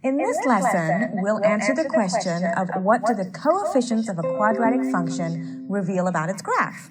In this lesson, we'll answer the question of what do the coefficients of a quadratic function reveal about its graph?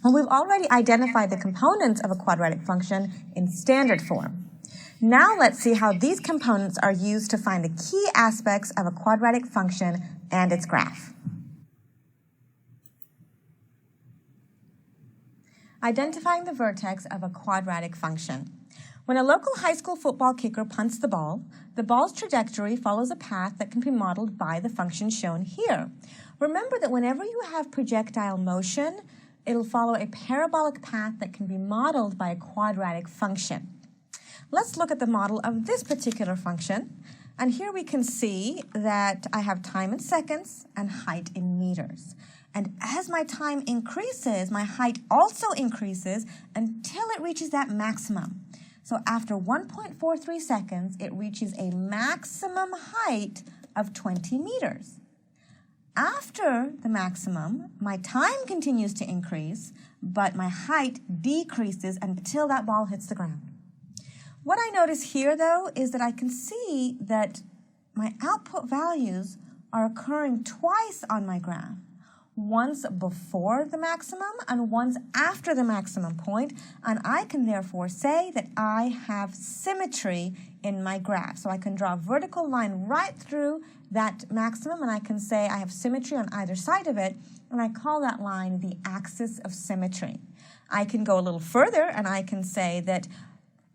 Well, we've already identified the components of a quadratic function in standard form. Now let's see how these components are used to find the key aspects of a quadratic function and its graph. Identifying the vertex of a quadratic function. When a local high school football kicker punts the ball's trajectory follows a path that can be modeled by the function shown here. Remember that whenever you have projectile motion, it'll follow a parabolic path that can be modeled by a quadratic function. Let's look at the model of this particular function. And here we can see that I have time in seconds and height in meters. And as my time increases, my height also increases until it reaches that maximum. So after 1.43 seconds, it reaches a maximum height of 20 meters. After the maximum, my time continues to increase, but my height decreases until that ball hits the ground. What I notice here, though, is that I can see that my output values are occurring twice on my graph. Once before the maximum and once after the maximum point, and I can therefore say that I have symmetry in my graph. So I can draw a vertical line right through that maximum, and I can say I have symmetry on either side of it, and I call that line the axis of symmetry. I can go a little further, and I can say that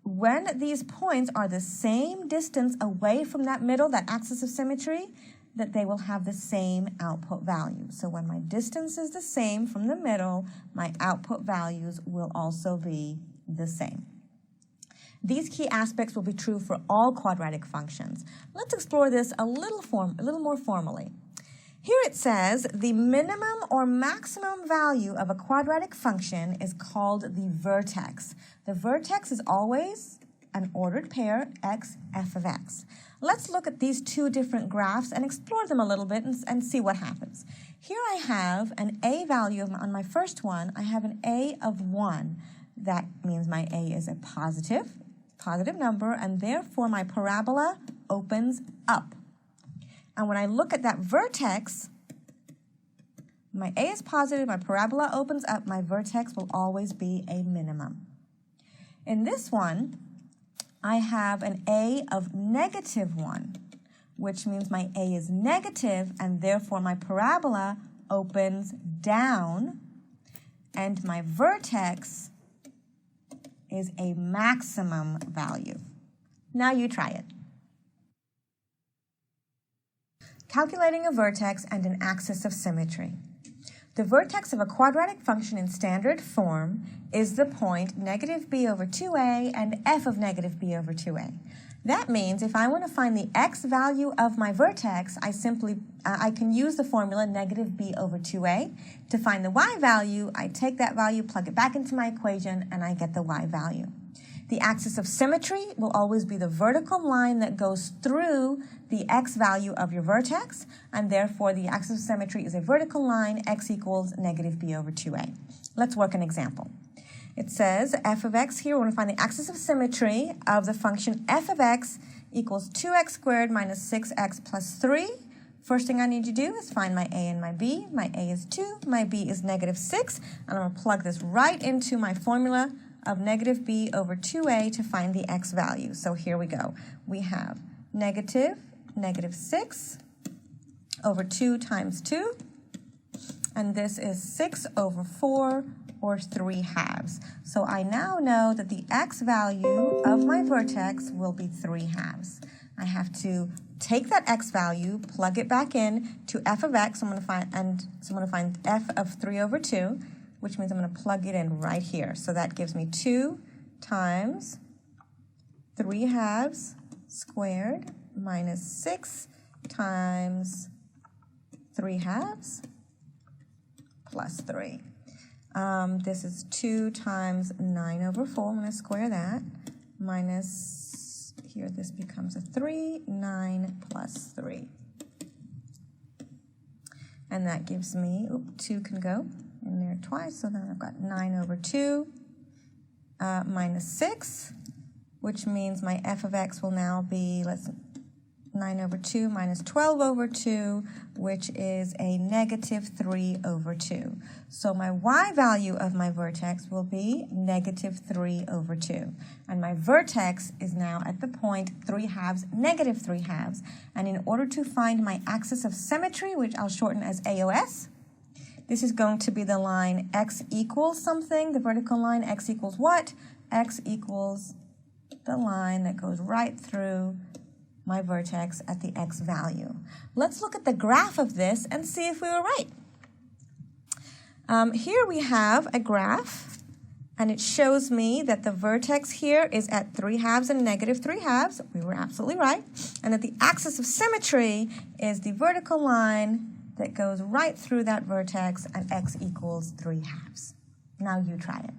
when these points are the same distance away from that middle, that axis of symmetry, that they will have the same output value. So when my distance is the same from the middle, my output values will also be the same. These key aspects will be true for all quadratic functions. Let's explore this a little more formally. Here it says the minimum or maximum value of a quadratic function is called the vertex. The vertex is always an ordered pair, x, f of x. Let's look at these two different graphs and explore them a little bit and see what happens. Here I have an a value on my first one. I have an a of 1. That means my a is a positive number, and therefore my parabola opens up. And when I look at that vertex, my a is positive, my parabola opens up, my vertex will always be a minimum. In this one, I have an a of negative 1, which means my a is negative, and therefore my parabola opens down, and my vertex is a maximum value. Now you try it. Calculating a vertex and an axis of symmetry. The vertex of a quadratic function in standard form is the point negative b over 2a and f of negative b over 2a. That means if I want to find the x value of my vertex, I can use the formula negative b over 2a. To find the y value, I take that value, plug it back into my equation, and I get the y value. The axis of symmetry will always be the vertical line that goes through the x value of your vertex, and therefore the axis of symmetry is a vertical line, x equals negative b over 2a. Let's work an example. It says f of x here, we're going to find the axis of symmetry of the function f of x equals 2x squared minus 6x plus 3. First thing I need to do is find my a and my b. My a is 2, my b is negative 6, and I'm going to plug this right into my formula of negative b over 2a to find the x value. So here we go. We have negative 6 over 2 times 2, and this is 6 over 4, or 3 halves. So I now know that the x value of my vertex will be 3 halves. I have to take that x value, plug it back in to f of x. I'm going to find f of 3 over 2, which means I'm going to plug it in right here. So that gives me 2 times 3 halves squared minus 6 times 3 halves plus 3. This is 2 times 9 over 4. I'm going to square that. Minus, here this becomes a 3, 9 plus 3. And that gives me, 2 can go in there twice, so then I've got 9 over 2 minus 6, which means my f of x will now be, 9 over 2 minus 12 over 2, which is a negative 3 over 2. So my y value of my vertex will be negative 3 over 2. And my vertex is now at the point 3 halves, negative 3 halves. And in order to find my axis of symmetry, which I'll shorten as AOS, this is going to be the line x equals something, the vertical line. X equals what? X equals the line that goes right through my vertex at the x value. Let's look at the graph of this and see if we were right. Here we have a graph, and it shows me that the vertex here is at 3 halves and negative 3 halves. We were absolutely right. And that the axis of symmetry is the vertical line that goes right through that vertex at x equals 3 halves. Now you try it.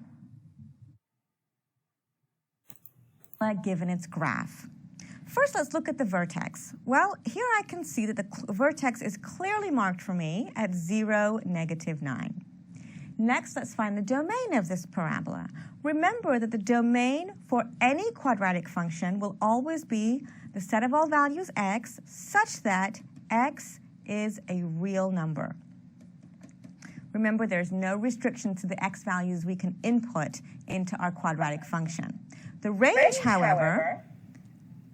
Given its graph. First, let's look at the vertex. Well, here I can see that the vertex is clearly marked for me at 0, negative 9. Next, let's find the domain of this parabola. Remember that the domain for any quadratic function will always be the set of all values x such that x is a real number. Remember, there's no restriction to the x values we can input into our quadratic function. The range, however,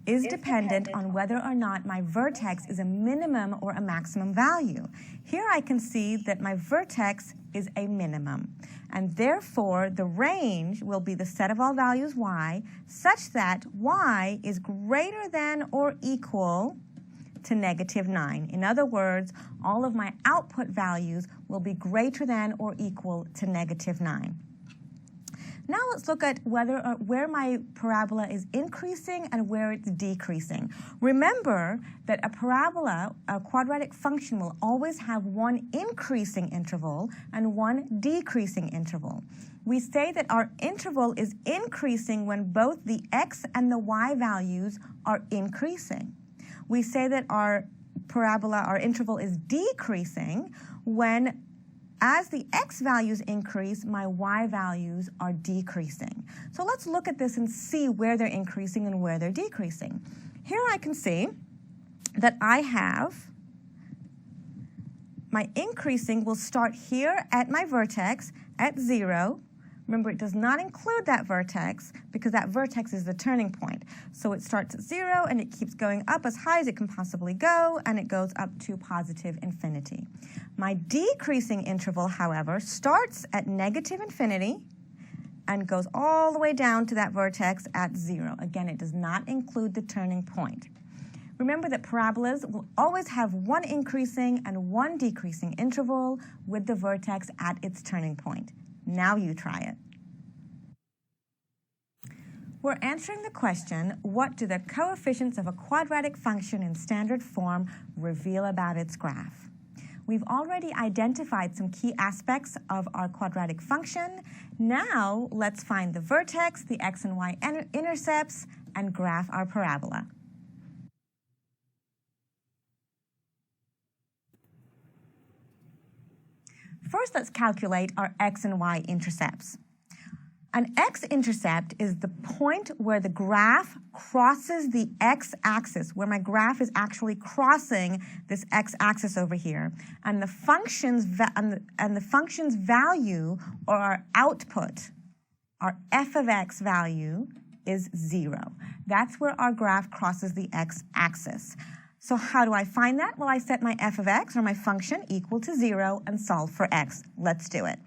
is dependent on whether or not my vertex is a minimum or a maximum value. Here I can see that my vertex is a minimum, and therefore the range will be the set of all values y such that y is greater than or equal to negative 9. In other words, all of my output values will be greater than or equal to negative 9. Now let's look at where my parabola is increasing and where it's decreasing. Remember that a parabola, a quadratic function, will always have one increasing interval and one decreasing interval. We say that our interval is increasing when both the x and the y values are increasing. We say that our parabola, our interval, is decreasing when as the x values increase, my y values are decreasing. So let's look at this and see where they're increasing and where they're decreasing. Here I can see that I have my increasing will start here at my vertex at 0. Remember, it does not include that vertex because that vertex is the turning point. So it starts at 0 and it keeps going up as high as it can possibly go, and it goes up to positive infinity. My decreasing interval, however, starts at negative infinity and goes all the way down to that vertex at 0. Again, it does not include the turning point. Remember that parabolas will always have one increasing and one decreasing interval with the vertex at its turning point. Now you try it. We're answering the question, what do the coefficients of a quadratic function in standard form reveal about its graph? We've already identified some key aspects of our quadratic function. Now let's find the vertex, the x and y intercepts, and graph our parabola. First, let's calculate our x and y intercepts. An x-intercept is the point where the graph crosses the x-axis, where my graph is actually crossing this x-axis over here, and the function's value, or our output, our f of x value, is 0. That's where our graph crosses the x-axis. So how do I find that? Well, I set my f of x, or my function, equal to 0 and solve for x. Let's do it.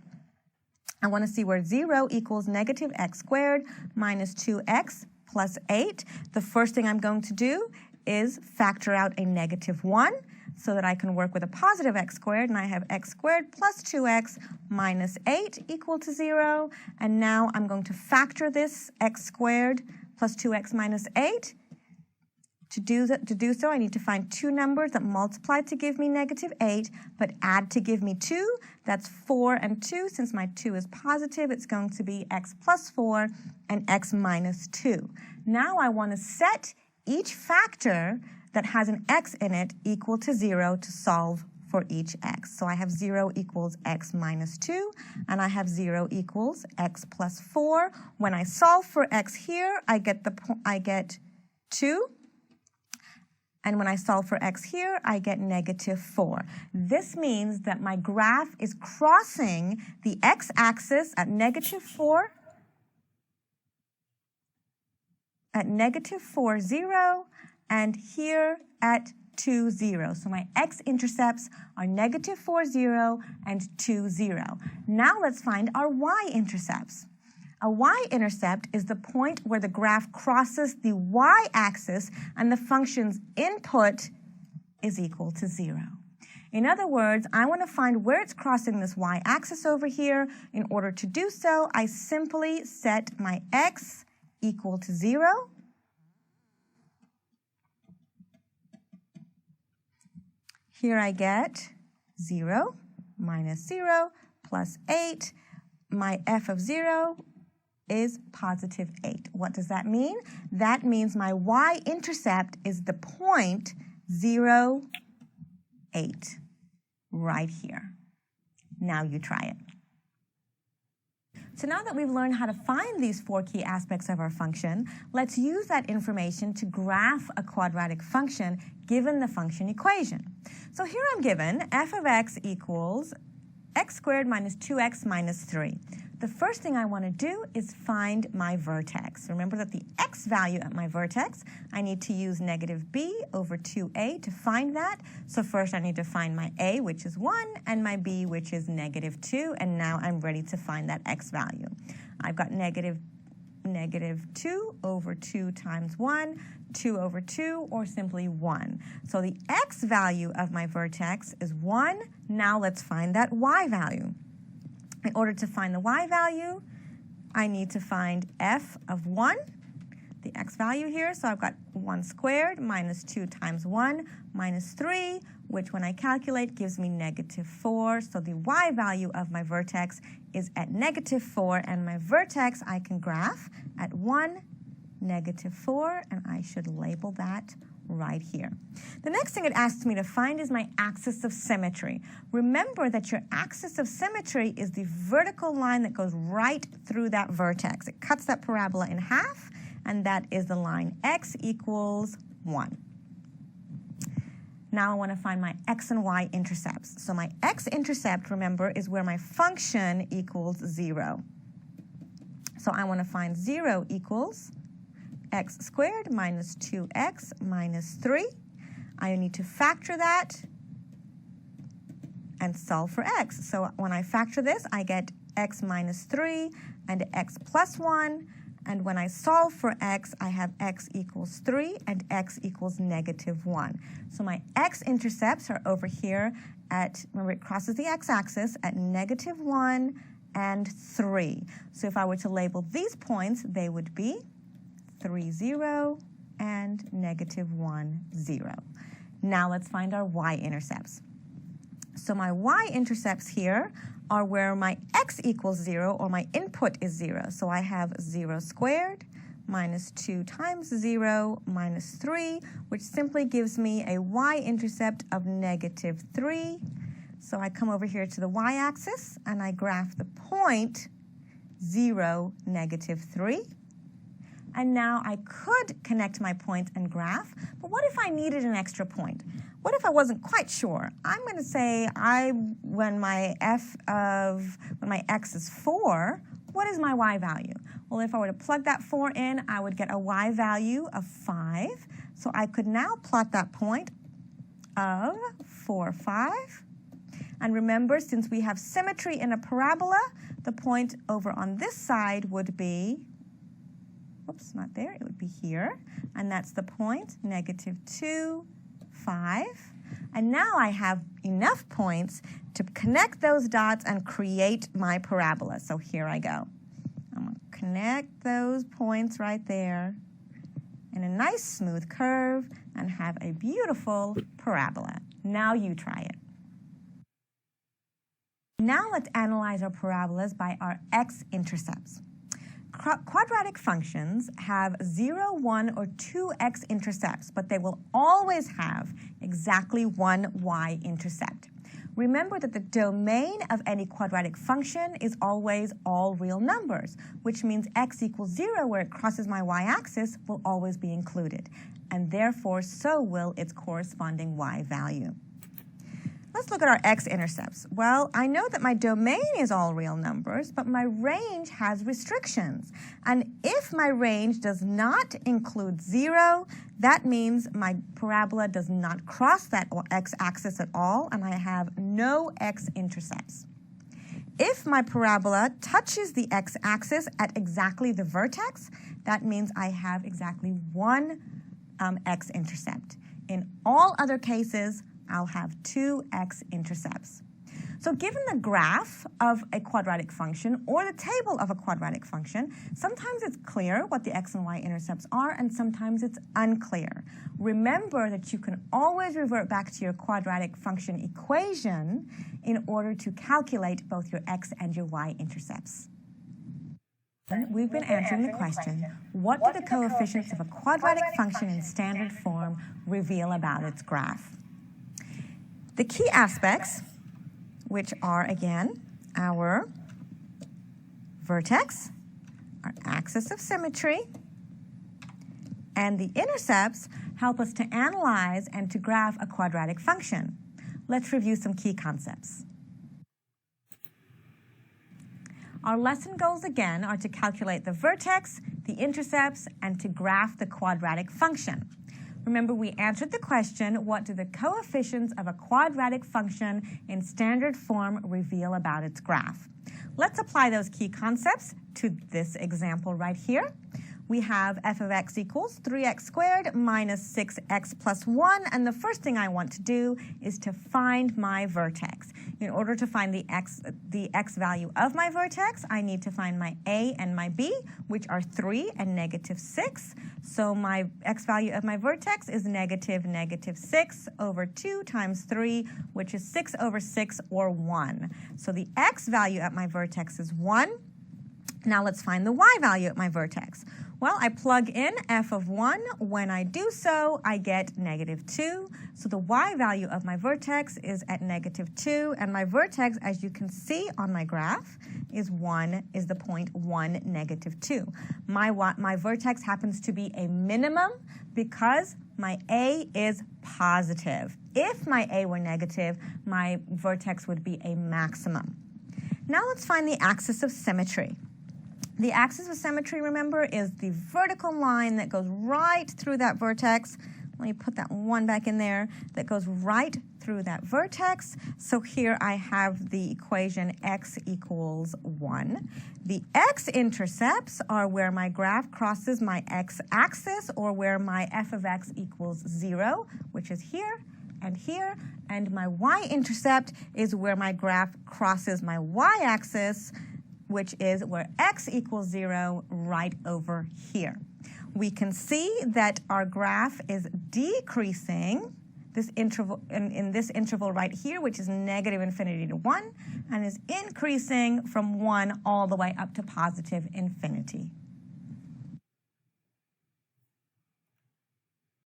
I want to see where 0 equals negative x squared minus 2x plus 8. The first thing I'm going to do is factor out a negative 1 so that I can work with a positive x squared, and I have x squared plus 2x minus 8 equal to 0. And now I'm going to factor this x squared plus 2x minus 8. To do so, I need to find two numbers that multiply to give me negative 8, but add to give me 2. That's 4 and 2. Since my 2 is positive, it's going to be x plus 4 and x minus 2. Now I want to set each factor that has an x in it equal to 0 to solve for each x. So I have 0 equals x minus 2, and I have 0 equals x plus 4. When I solve for x here, I get 2. And when I solve for x here, I get -4. This means that my graph is crossing the x-axis at -4, at -4, 0, and here at 2, 0. So my x-intercepts are -4, 0, and 2, 0. Now let's find our y-intercepts. A y-intercept is the point where the graph crosses the y-axis and the function's input is equal to 0. In other words, I want to find where it's crossing this y-axis over here. In order to do so, I simply set my x equal to 0. Here I get 0 minus 0 plus 8. My f of 0 is positive 8. What does that mean? That means my y-intercept is the point 0, 8, right here. Now you try it. So now that we've learned how to find these 4 key aspects of our function, let's use that information to graph a quadratic function given the function equation. So here I'm given f of x equals x squared minus 2x minus 3. The first thing I want to do is find my vertex. Remember that the x value at my vertex, I need to use -b over 2a to find that. So first I need to find my a, which is 1, and my b, which is -2, and now I'm ready to find that x value. I've got -2 over 2 times 1, 2 over 2, or simply 1. So the x value of my vertex is 1. Now let's find that y value. In order to find the y value, I need to find f of 1, the x value here. So I've got 1 squared minus 2 times 1 minus 3, which when I calculate gives me -4. So the y value of my vertex is at -4, and my vertex I can graph at 1, -4, and I should label that right here. The next thing it asks me to find is my axis of symmetry. Remember that your axis of symmetry is the vertical line that goes right through that vertex. It cuts that parabola in half, and that is the line x equals 1. Now I want to find my x and y intercepts. So my x-intercept, remember, is where my function equals 0. So I want to find 0 equals x squared minus 2x minus 3. I need to factor that and solve for x. So when I factor this, I get x minus 3 and x plus 1. And when I solve for x, I have x equals 3 and x equals -1. So my x-intercepts are over here at, remember it crosses the x-axis, at -1 and 3. So if I were to label these points, they would be 3, 0, and -1, 0. Now let's find our y-intercepts. So my y-intercepts here are where my x equals 0, or my input is 0. So I have 0 squared minus 2 times 0 minus 3, which simply gives me a y-intercept of -3. So I come over here to the y-axis, and I graph the point 0, -3. And now I could connect my points and graph, but what if I needed an extra point? What if I wasn't quite sure? I'm going to say when my x is 4, what is my y value? Well, if I were to plug that 4 in, I would get a y value of 5. So I could now plot that point of 4, 5. And remember, since we have symmetry in a parabola, the point over on this side would be, oops, not there, it would be here. And that's the point, -2, 5. And now I have enough points to connect those dots and create my parabola. So here I go. I'm going to connect those points right there in a nice smooth curve and have a beautiful parabola. Now you try it. Now let's analyze our parabolas by our x-intercepts. Quadratic functions have 0, 1, or 2 x-intercepts, but they will always have exactly one y-intercept. Remember that the domain of any quadratic function is always all real numbers, which means x equals 0, where it crosses my y-axis, will always be included. and therefore so will its corresponding y value. Let's look at our x-intercepts. Well, I know that my domain is all real numbers, but my range has restrictions. And if my range does not include 0, that means my parabola does not cross that x-axis at all, and I have no x-intercepts. If my parabola touches the x-axis at exactly the vertex, that means I have exactly one x-intercept. In all other cases, I'll have two x-intercepts. So given the graph of a quadratic function or the table of a quadratic function, sometimes it's clear what the x and y intercepts are, and sometimes it's unclear. Remember that you can always revert back to your quadratic function equation in order to calculate both your x and your y intercepts. We've been answering the question, what do the coefficients of a quadratic function in standard form reveal about its graph? The key aspects, which are, again, our vertex, our axis of symmetry, and the intercepts help us to analyze and to graph a quadratic function. Let's review some key concepts. Our lesson goals, again, are to calculate the vertex, the intercepts, and to graph the quadratic function. Remember, we answered the question, what do the coefficients of a quadratic function in standard form reveal about its graph? Let's apply those key concepts to this example right here. We have f of x equals 3x squared minus 6x plus 1, and the first thing I want to do is to find my vertex. In order to find the x value of my vertex, I need to find my a and my b, which are 3 and negative 6. So my x value of my vertex is negative 6 over 2 times 3, which is 6 over 6, or 1. So the x value at my vertex is 1. Now let's find the y value at my vertex. Well, I plug in f of 1. When I do so, I get negative 2. So the y value of my vertex is at negative 2, and my vertex, as you can see on my graph, is the point 1, negative 2. My vertex happens to be a minimum because my a is positive. If my a were negative, my vertex would be a maximum. Now let's find the axis of symmetry. The axis of symmetry, remember, is the vertical line that goes right through that vertex. Let me put that 1 back in there. That goes right through that vertex. So here I have the equation x equals 1. The x-intercepts are where my graph crosses my x-axis, or where my f of x equals 0, which is here and here. And my y-intercept is where my graph crosses my y-axis, which is where x equals 0, right over here. We can see that our graph is decreasing this interval, in this interval right here, which is negative infinity to 1, and is increasing from 1 all the way up to positive infinity.